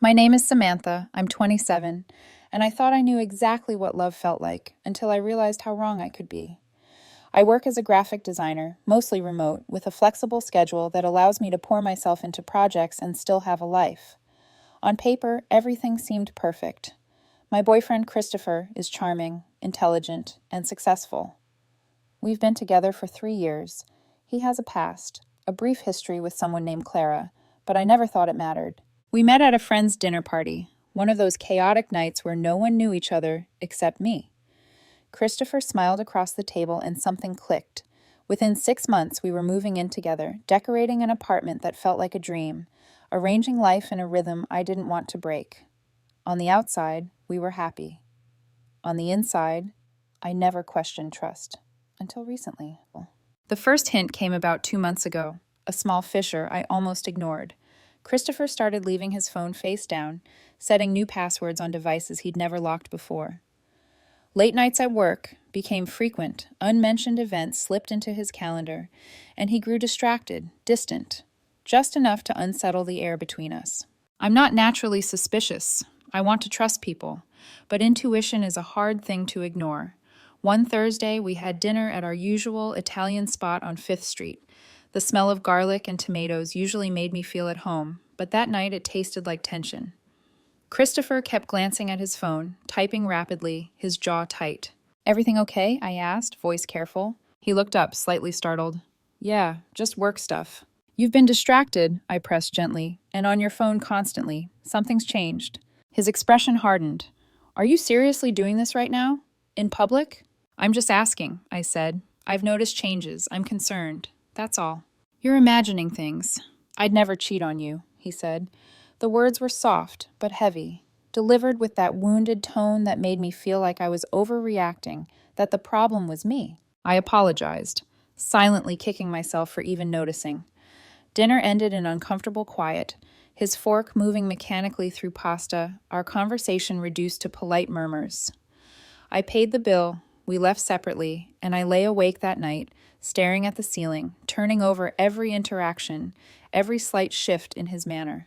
My name is Samantha. I'm 27, and I thought I knew exactly what love felt like until I realized how wrong I could be. I work as a graphic designer, mostly remote, with a flexible schedule that allows me to pour myself into projects and still have a life. On paper, everything seemed perfect. My boyfriend, Christopher, is charming, intelligent, and successful. We've been together for 3 years. He has a past, a brief history with someone named Clara, but I never thought it mattered. We met at a friend's dinner party, one of those chaotic nights where no one knew each other except me. Christopher smiled across the table and something clicked. Within 6 months, we were moving in together, decorating an apartment that felt like a dream, arranging life in a rhythm I didn't want to break. On the outside, we were happy. On the inside, I never questioned trust. Until recently. The first hint came about 2 months ago, a small fissure I almost ignored. Christopher started leaving his phone face down, setting new passwords on devices he'd never locked before. Late nights at work became frequent, unmentioned events slipped into his calendar, and he grew distracted, distant, just enough to unsettle the air between us. I'm not naturally suspicious. I want to trust people, but intuition is a hard thing to ignore. One Thursday, we had dinner at our usual Italian spot on 5th Street. The smell of garlic and tomatoes usually made me feel at home, but that night it tasted like tension. Christopher kept glancing at his phone, typing rapidly, his jaw tight. "Everything okay?" I asked, voice careful. He looked up, slightly startled. "Yeah, just work stuff." "You've been distracted," I pressed gently, "and on your phone constantly. Something's changed." His expression hardened. "Are you seriously doing this right now? In public?" "I'm just asking," I said. "I've noticed changes. I'm concerned. That's all." "You're imagining things. I'd never cheat on you," he said. The words were soft, but heavy, delivered with that wounded tone that made me feel like I was overreacting, that the problem was me. I apologized, silently kicking myself for even noticing. Dinner ended in uncomfortable quiet, his fork moving mechanically through pasta, our conversation reduced to polite murmurs. I paid the bill, we left separately, and I lay awake that night, staring at the ceiling, turning over every interaction, every slight shift in his manner.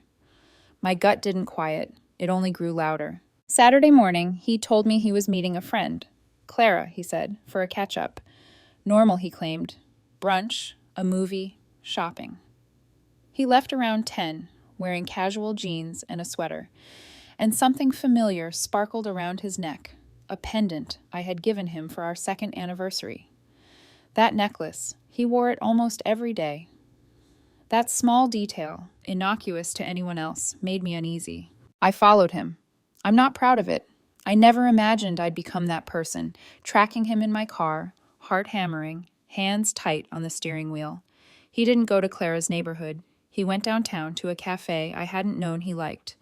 My gut didn't quiet, it only grew louder. Saturday morning, he told me he was meeting a friend. Clara, he said, for a catch-up. Normal, he claimed. Brunch, a movie, shopping. He left around 10, wearing casual jeans and a sweater, and something familiar sparkled around his neck, a pendant I had given him for our second anniversary. That necklace, he wore it almost every day. That small detail, innocuous to anyone else, made me uneasy. I followed him. I'm not proud of it. I never imagined I'd become that person, tracking him in my car, heart hammering, hands tight on the steering wheel. He didn't go to Clara's neighborhood. He went downtown to a cafe I hadn't known he liked.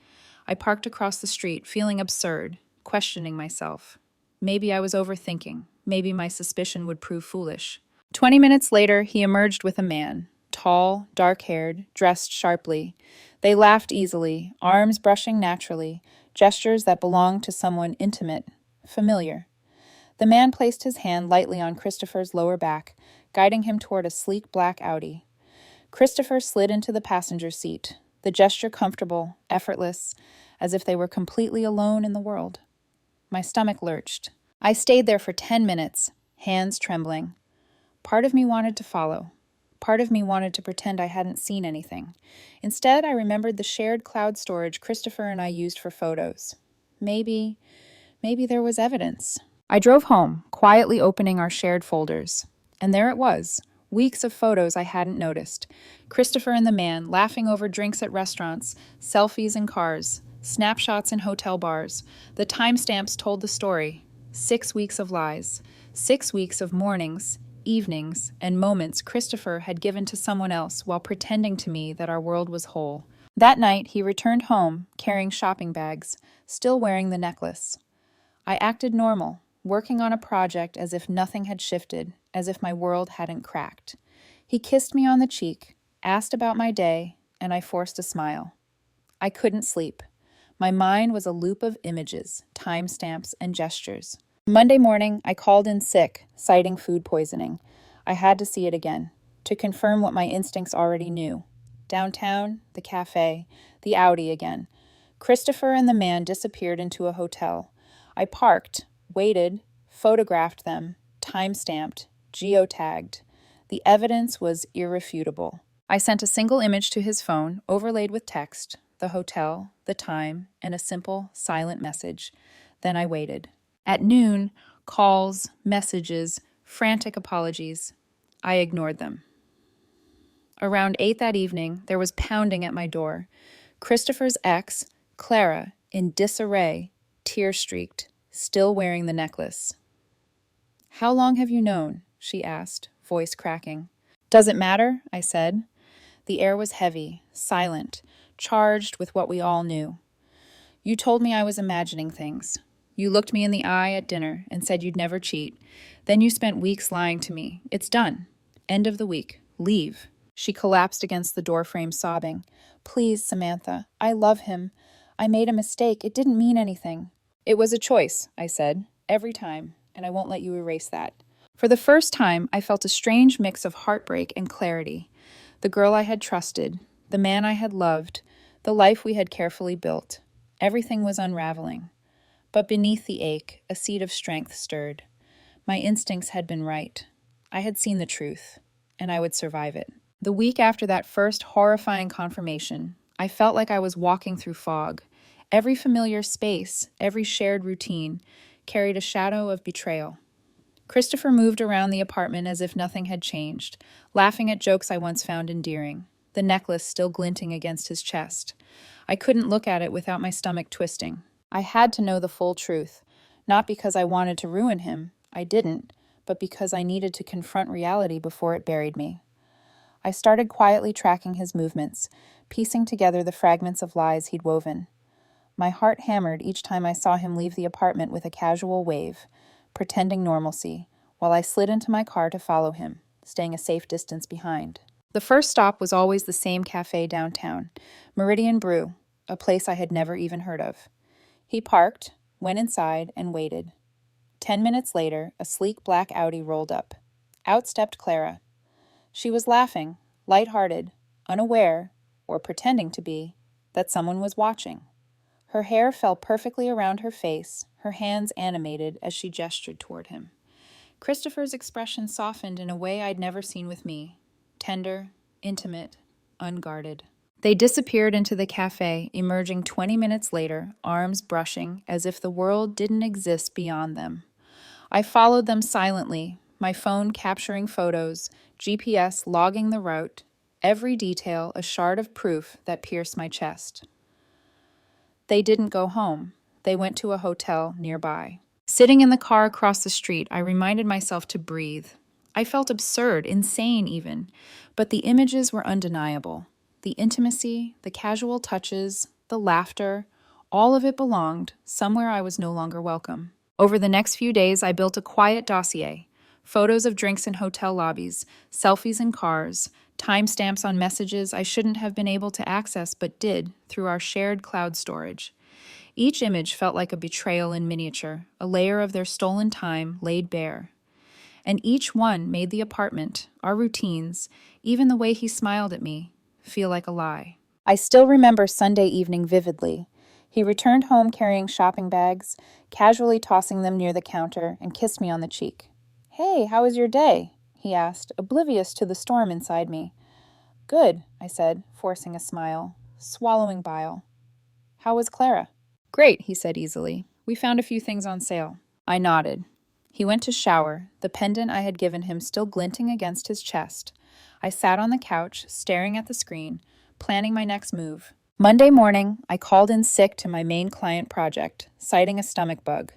I parked across the street, feeling absurd, questioning myself. Maybe I was overthinking. Maybe my suspicion would prove foolish. 20 minutes later, he emerged with a man. Tall, dark-haired, dressed sharply. They laughed easily, arms brushing naturally, gestures that belonged to someone intimate, familiar. The man placed his hand lightly on Christopher's lower back, guiding him toward a sleek black Audi. Christopher slid into the passenger seat, the gesture comfortable, effortless, as if they were completely alone in the world. My stomach lurched. I stayed there for 10 minutes, hands trembling. Part of me wanted to follow. Part of me wanted to pretend I hadn't seen anything. Instead, I remembered the shared cloud storage Christopher and I used for photos. Maybe there was evidence. I drove home, quietly opening our shared folders. And there it was, weeks of photos I hadn't noticed. Christopher and the man, laughing over drinks at restaurants, selfies in cars, snapshots in hotel bars. The timestamps told the story. 6 weeks of lies. 6 weeks of mornings, evenings, and moments Christopher had given to someone else while pretending to me that our world was whole. That night, he returned home, carrying shopping bags, still wearing the necklace. I acted normal, working on a project as if nothing had shifted, as if my world hadn't cracked. He kissed me on the cheek, asked about my day, and I forced a smile. I couldn't sleep. My mind was a loop of images, timestamps, and gestures. Monday morning, I called in sick, citing food poisoning. I had to see it again, to confirm what my instincts already knew. Downtown, the cafe, the Audi again. Christopher and the man disappeared into a hotel. I parked, waited, photographed them, time-stamped, geotagged. The evidence was irrefutable. I sent a single image to his phone, overlaid with text, the hotel, the time, and a simple, silent message. Then I waited. At noon, calls, messages, frantic apologies. I ignored them. Around 8 that evening, there was pounding at my door. Christopher's ex, Clara, in disarray, tear-streaked, still wearing the necklace. "How long have you known?" she asked, voice cracking. "Does it matter?" I said. The air was heavy, silent, charged with what we all knew. "You told me I was imagining things. You looked me in the eye at dinner and said you'd never cheat. Then you spent weeks lying to me. It's done. End of the week. Leave." She collapsed against the doorframe, sobbing. "Please, Samantha. I love him. I made a mistake. It didn't mean anything." "It was a choice," I said, "every time, and I won't let you erase that." For the first time, I felt a strange mix of heartbreak and clarity. The girl I had trusted, the man I had loved, the life we had carefully built. Everything was unraveling. But beneath the ache, a seed of strength stirred. My instincts had been right. I had seen the truth, and I would survive it. The week after that first horrifying confirmation, I felt like I was walking through fog. Every familiar space, every shared routine, carried a shadow of betrayal. Christopher moved around the apartment as if nothing had changed, laughing at jokes I once found endearing, the necklace still glinting against his chest. I couldn't look at it without my stomach twisting. I had to know the full truth, not because I wanted to ruin him, I didn't, but because I needed to confront reality before it buried me. I started quietly tracking his movements, piecing together the fragments of lies he'd woven. My heart hammered each time I saw him leave the apartment with a casual wave, pretending normalcy, while I slid into my car to follow him, staying a safe distance behind. The first stop was always the same cafe downtown, Meridian Brew, a place I had never even heard of. He parked, went inside, and waited. 10 minutes later, a sleek black Audi rolled up. Out stepped Clara. She was laughing, light-hearted, unaware, or pretending to be, that someone was watching. Her hair fell perfectly around her face, her hands animated as she gestured toward him. Christopher's expression softened in a way I'd never seen with me. Tender, intimate, unguarded. They disappeared into the cafe, emerging 20 minutes later, arms brushing, as if the world didn't exist beyond them. I followed them silently, my phone capturing photos, GPS logging the route, every detail a shard of proof that pierced my chest. They didn't go home. They went to a hotel nearby. Sitting in the car across the street, I reminded myself to breathe. I felt absurd, insane even, but the images were undeniable. The intimacy, the casual touches, the laughter, all of it belonged somewhere I was no longer welcome. Over the next few days, I built a quiet dossier. Photos of drinks in hotel lobbies, selfies in cars, timestamps on messages I shouldn't have been able to access but did through our shared cloud storage. Each image felt like a betrayal in miniature, a layer of their stolen time laid bare. And each one made the apartment, our routines, even the way he smiled at me, feel like a lie. I still remember Sunday evening vividly. He returned home carrying shopping bags, casually tossing them near the counter, and kissed me on the cheek. "Hey, how was your day?" he asked, oblivious to the storm inside me. "Good," I said, forcing a smile, swallowing bile. "How was Clara?" "Great," he said easily. "We found a few things on sale." I nodded. He went to shower, the pendant I had given him still glinting against his chest. I sat on the couch, staring at the screen, planning my next move. Monday morning, I called in sick to my main client project, citing a stomach bug.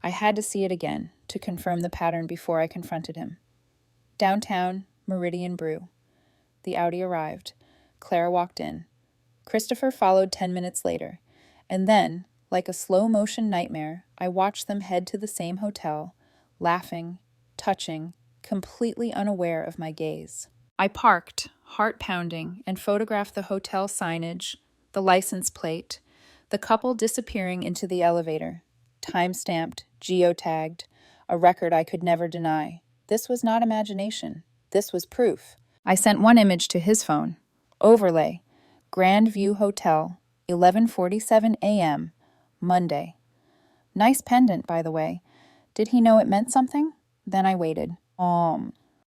I had to see it again, to confirm the pattern before I confronted him. Downtown, Meridian Brew. The Audi arrived. Clara walked in. Christopher followed 10 minutes later. And then, like a slow-motion nightmare, I watched them head to the same hotel, laughing, touching, completely unaware of my gaze. I parked, heart pounding, and photographed the hotel signage, the license plate, the couple disappearing into the elevator. Time-stamped, geotagged, a record I could never deny. This was not imagination. This was proof. I sent one image to his phone. Overlay. Grand View Hotel. 11:47 a.m., Monday. Nice pendant, by the way. Did he know it meant something? Then I waited.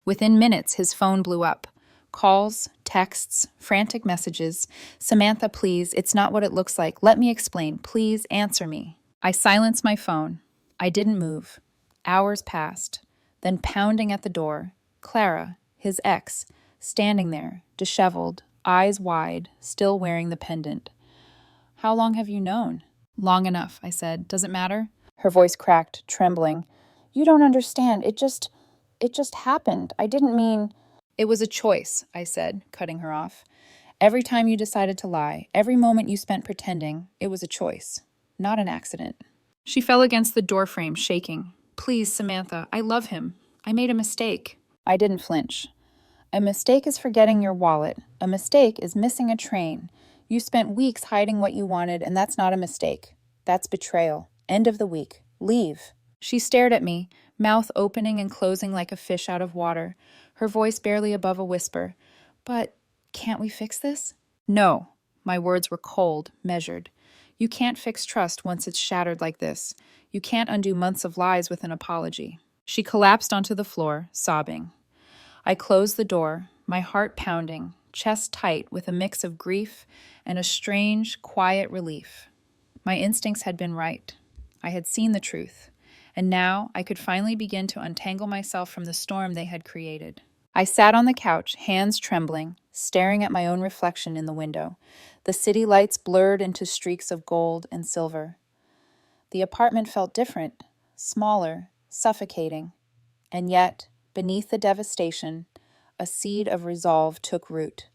Within minutes, his phone blew up. Calls, texts, frantic messages. Samantha, please, it's not what it looks like. Let me explain. Please answer me. I silenced my phone. I didn't move. Hours passed. Then pounding at the door, Clara, his ex, standing there, disheveled, eyes wide, still wearing the pendant. How long have you known? Long enough, I said. Does it matter? Her voice cracked, trembling. You don't understand. It just happened. I didn't mean... It was a choice, I said, cutting her off. Every time you decided to lie, every moment you spent pretending, it was a choice, not an accident. She fell against the doorframe, shaking. Please, Samantha, I love him. I made a mistake. I didn't flinch. A mistake is forgetting your wallet. A mistake is missing a train. You spent weeks hiding what you wanted, and that's not a mistake. That's betrayal. End of the week. Leave. She stared at me, mouth opening and closing like a fish out of water, her voice barely above a whisper. But can't we fix this? No. My words were cold, measured. You can't fix trust once it's shattered like this. You can't undo months of lies with an apology. She collapsed onto the floor, sobbing. I closed the door, my heart pounding, chest tight with a mix of grief and a strange, quiet relief. My instincts had been right. I had seen the truth. And now I could finally begin to untangle myself from the storm they had created. I sat on the couch, hands trembling, staring at my own reflection in the window. The city lights blurred into streaks of gold and silver. The apartment felt different, smaller, suffocating. And yet, beneath the devastation, a seed of resolve took root.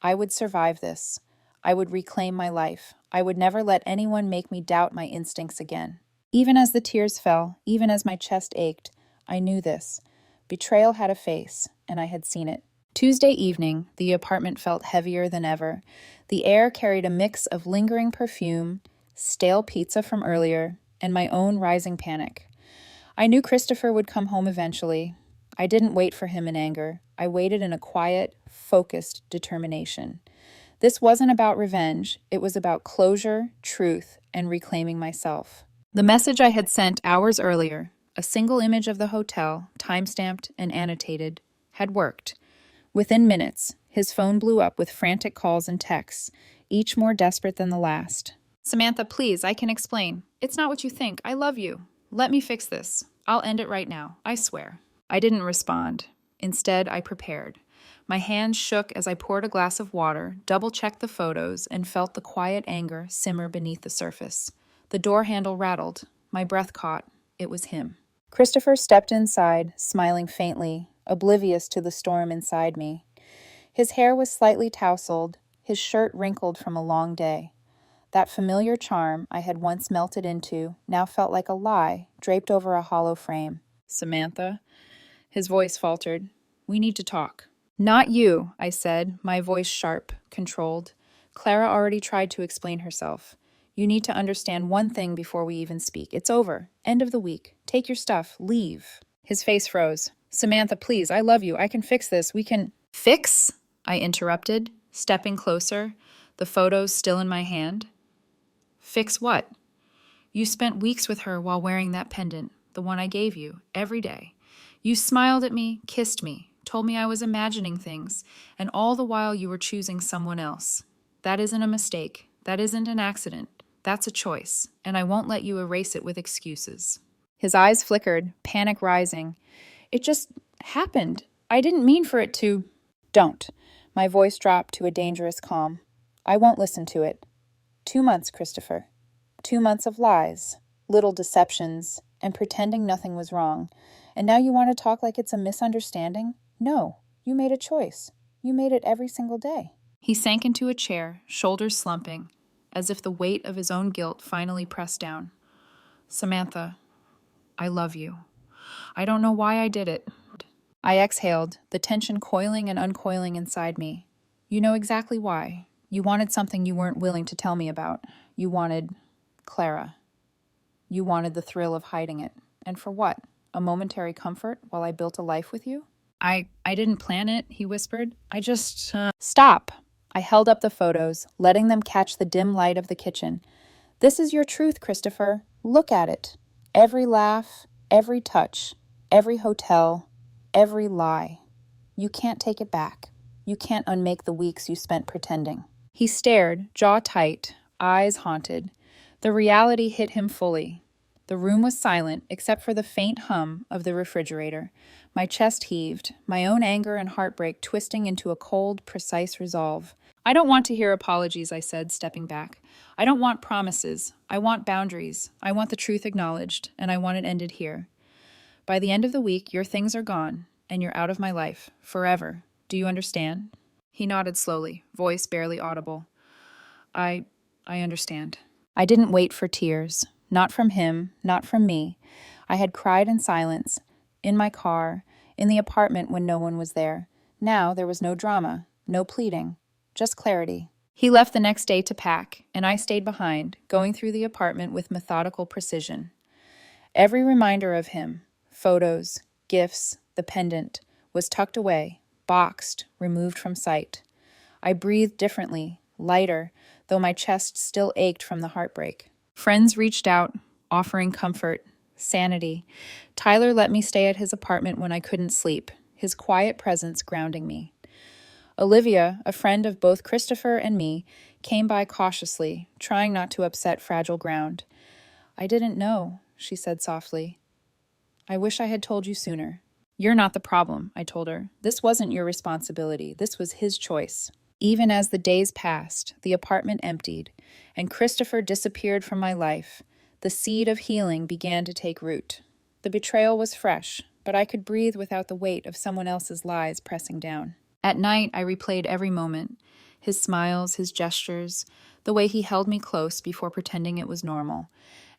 I would survive this. I would reclaim my life. I would never let anyone make me doubt my instincts again. Even as the tears fell, even as my chest ached, I knew this. Betrayal had a face, and I had seen it. Tuesday evening, the apartment felt heavier than ever. The air carried a mix of lingering perfume, stale pizza from earlier, and my own rising panic. I knew Christopher would come home eventually. I didn't wait for him in anger. I waited in a quiet, focused determination. This wasn't about revenge. It was about closure, truth, and reclaiming myself. The message I had sent hours earlier, a single image of the hotel, time-stamped and annotated, had worked. Within minutes, his phone blew up with frantic calls and texts, each more desperate than the last. Samantha, please, I can explain. It's not what you think. I love you. Let me fix this. I'll end it right now. I swear. I didn't respond. Instead, I prepared. My hands shook as I poured a glass of water, double-checked the photos, and felt the quiet anger simmer beneath the surface. The door handle rattled. My breath caught. It was him. Christopher stepped inside, smiling faintly, oblivious to the storm inside me. His hair was slightly tousled, his shirt wrinkled from a long day. That familiar charm I had once melted into now felt like a lie draped over a hollow frame. Samantha, his voice faltered. We need to talk. Not you, I said, my voice sharp, controlled. Clara already tried to explain herself. You need to understand one thing before we even speak. It's over. End of the week. Take your stuff. Leave. His face froze. Samantha, please, I love you. I can fix this. We can... Fix? I interrupted, stepping closer, the photos still in my hand. Fix what? You spent weeks with her while wearing that pendant, the one I gave you, every day. You smiled at me, kissed me, told me I was imagining things, and all the while you were choosing someone else. That isn't a mistake. That isn't an accident. That's a choice, and I won't let you erase it with excuses. His eyes flickered, panic rising. It just happened. I didn't mean for it to... Don't. My voice dropped to a dangerous calm. I won't listen to it. 2 months, Christopher. 2 months of lies, little deceptions, and pretending nothing was wrong. And now you want to talk like it's a misunderstanding? No, you made a choice. You made it every single day. He sank into a chair, shoulders slumping, as if the weight of his own guilt finally pressed down. Samantha, I love you. I don't know why I did it. I exhaled, the tension coiling and uncoiling inside me. You know exactly why. You wanted something you weren't willing to tell me about. You wanted Clara. You wanted the thrill of hiding it. And for what? A momentary comfort while I built a life with you? I didn't plan it, he whispered. I just... Stop! I held up the photos, letting them catch the dim light of the kitchen. This is your truth, Christopher. Look at it. Every laugh, every touch, every hotel, every lie. You can't take it back. You can't unmake the weeks you spent pretending. He stared, jaw tight, eyes haunted. The reality hit him fully. The room was silent, except for the faint hum of the refrigerator. My chest heaved, my own anger and heartbreak twisting into a cold, precise resolve. I don't want to hear apologies, I said, stepping back. I don't want promises. I want boundaries. I want the truth acknowledged, and I want it ended here. By the end of the week, your things are gone, and you're out of my life, forever. Do you understand? He nodded slowly, voice barely audible. I understand. I didn't wait for tears. Not from him, not from me. I had cried in silence, in my car, in the apartment when no one was there. Now there was no drama, no pleading, just clarity. He left the next day to pack, and I stayed behind, going through the apartment with methodical precision. Every reminder of him, photos, gifts, the pendant, was tucked away, boxed, removed from sight. I breathed differently, lighter, though my chest still ached from the heartbreak. Friends reached out, offering comfort, sanity. Tyler let me stay at his apartment when I couldn't sleep, his quiet presence grounding me. Olivia, a friend of both Christopher and me, came by cautiously, trying not to upset fragile ground. I didn't know, she said softly. I wish I had told you sooner. You're not the problem, I told her. This wasn't your responsibility. This was his choice. Even as the days passed, the apartment emptied, and Christopher disappeared from my life, the seed of healing began to take root. The betrayal was fresh, but I could breathe without the weight of someone else's lies pressing down. At night, I replayed every moment, his smiles, his gestures, the way he held me close before pretending it was normal.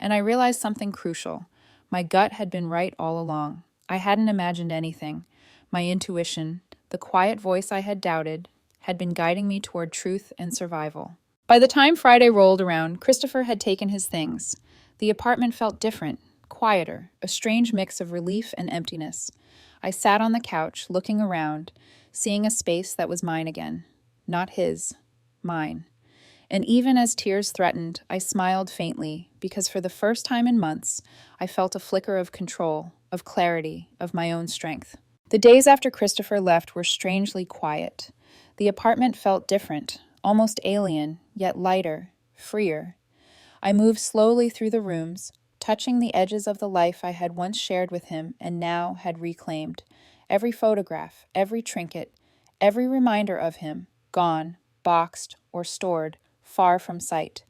And I realized something crucial. My gut had been right all along. I hadn't imagined anything. My intuition, the quiet voice I had doubted, had been guiding me toward truth and survival. By the time Friday rolled around, Christopher had taken his things. The apartment felt different, quieter, a strange mix of relief and emptiness. I sat on the couch, looking around, seeing a space that was mine again. Not his, mine. And even as tears threatened, I smiled faintly, because for the first time in months, I felt a flicker of control, of clarity, of my own strength. The days after Christopher left were strangely quiet. The apartment felt different, almost alien, yet lighter, freer. I moved slowly through the rooms, touching the edges of the life I had once shared with him and now had reclaimed. Every photograph, every trinket, every reminder of him, gone, boxed, or stored, far from sight.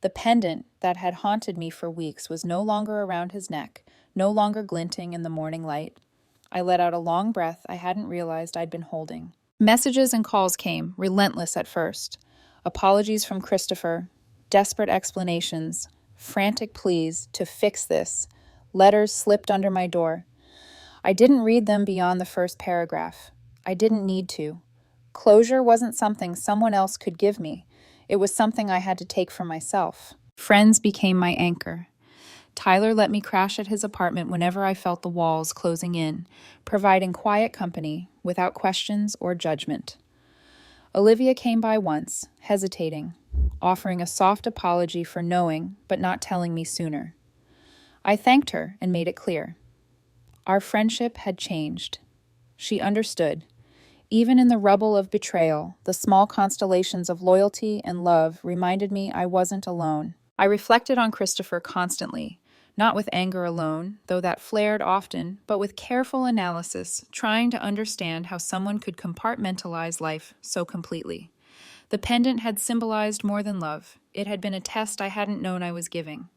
The pendant that had haunted me for weeks was no longer around his neck, no longer glinting in the morning light. I let out a long breath I hadn't realized I'd been holding. Messages and calls came, relentless at first. Apologies from Christopher, desperate explanations, frantic pleas to fix this. Letters slipped under my door. I didn't read them beyond the first paragraph. I didn't need to. Closure wasn't something someone else could give me. It was something I had to take for myself. Friends became my anchor. Tyler let me crash at his apartment whenever I felt the walls closing in, providing quiet company without questions or judgment. Olivia came by once, hesitating, offering a soft apology for knowing but not telling me sooner. I thanked her and made it clear. Our friendship had changed. She understood. Even in the rubble of betrayal, the small constellations of loyalty and love reminded me I wasn't alone. I reflected on Christopher constantly, not with anger alone, though that flared often, but with careful analysis, trying to understand how someone could compartmentalize life so completely. The pendant had symbolized more than love. It had been a test I hadn't known I was giving.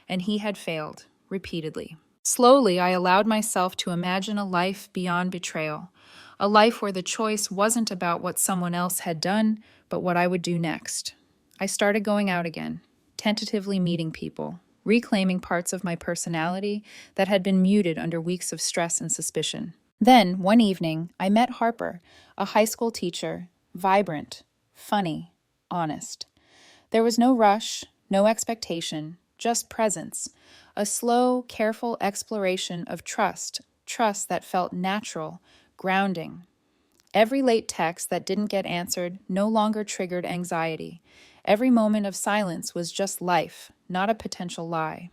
And he had failed, repeatedly. Slowly, I allowed myself to imagine a life beyond betrayal, a life where the choice wasn't about what someone else had done, but what I would do next. I started going out again, tentatively meeting people, reclaiming parts of my personality that had been muted under weeks of stress and suspicion. Then, one evening, I met Harper, a high school teacher, vibrant, funny, honest. There was no rush, no expectation, just presence, a slow, careful exploration of trust that felt natural, grounding. Every late text that didn't get answered no longer triggered anxiety. Every moment of silence was just life, not a potential lie.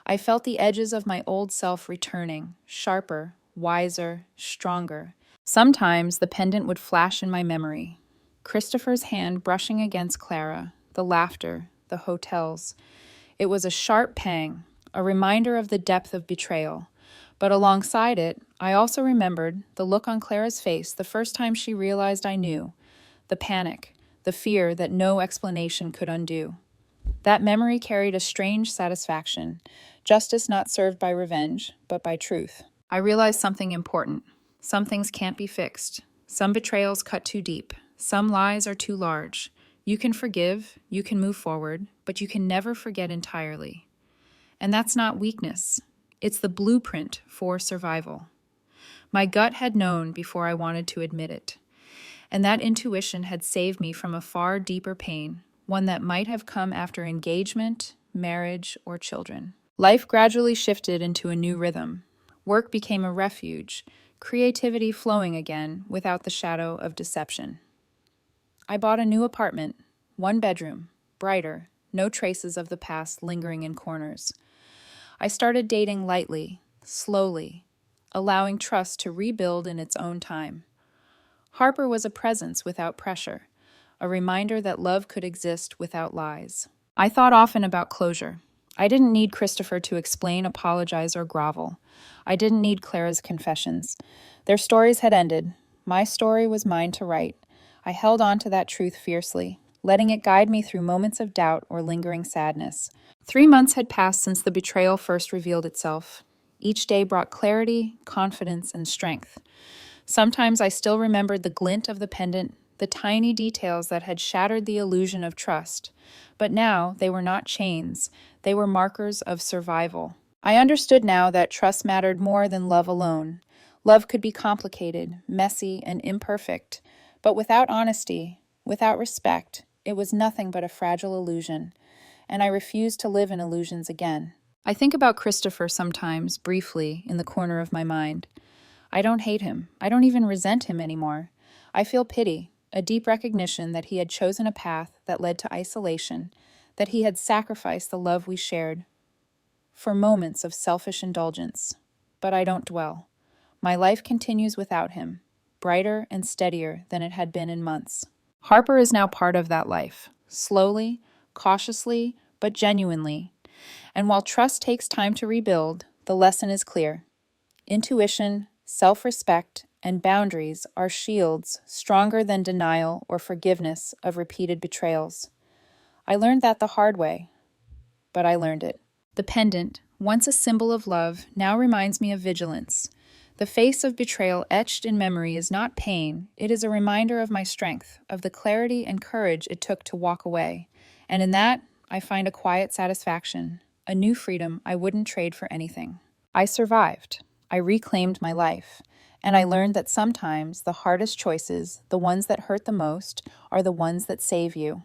I felt the edges of my old self returning, sharper, wiser, stronger. Sometimes the pendant would flash in my memory. Christopher's hand brushing against Clara, the laughter, the hotels. It was a sharp pang, a reminder of the depth of betrayal. But alongside it, I also remembered the look on Clara's face the first time she realized I knew, the panic, the fear that no explanation could undo. That memory carried a strange satisfaction, justice not served by revenge, but by truth. I realized something important. Some things can't be fixed. Some betrayals cut too deep. Some lies are too large. You can forgive, you can move forward, but you can never forget entirely. And that's not weakness. It's the blueprint for survival. My gut had known before I wanted to admit it. And that intuition had saved me from a far deeper pain, one that might have come after engagement, marriage, or children. Life gradually shifted into a new rhythm. Work became a refuge, creativity flowing again without the shadow of deception. I bought a new apartment, 1 bedroom, brighter, no traces of the past lingering in corners. I started dating lightly, slowly, allowing trust to rebuild in its own time. Harper was a presence without pressure, a reminder that love could exist without lies. I thought often about closure. I didn't need Christopher to explain, apologize, or grovel. I didn't need Clara's confessions. Their stories had ended. My story was mine to write. I held on to that truth fiercely, letting it guide me through moments of doubt or lingering sadness. 3 months had passed since the betrayal first revealed itself. Each day brought clarity, confidence, and strength. Sometimes I still remembered the glint of the pendant, the tiny details that had shattered the illusion of trust. But now they were not chains, they were markers of survival. I understood now that trust mattered more than love alone. Love could be complicated, messy, and imperfect, but without honesty, without respect, it was nothing but a fragile illusion, and I refused to live in illusions again. I think about Christopher sometimes, briefly, in the corner of my mind. I don't hate him. I don't even resent him anymore. I feel pity, a deep recognition that he had chosen a path that led to isolation, that he had sacrificed the love we shared for moments of selfish indulgence. But I don't dwell. My life continues without him, brighter and steadier than it had been in months. Harper is now part of that life, slowly, cautiously, but genuinely. And while trust takes time to rebuild, the lesson is clear. Intuition, self-respect, and boundaries are shields stronger than denial or forgiveness of repeated betrayals. I learned that the hard way, but I learned it. The pendant, once a symbol of love, now reminds me of vigilance. The face of betrayal etched in memory is not pain, it is a reminder of my strength, of the clarity and courage it took to walk away. And in that, I find a quiet satisfaction, a new freedom I wouldn't trade for anything. I survived. I reclaimed my life. And I learned that sometimes the hardest choices, the ones that hurt the most, are the ones that save you.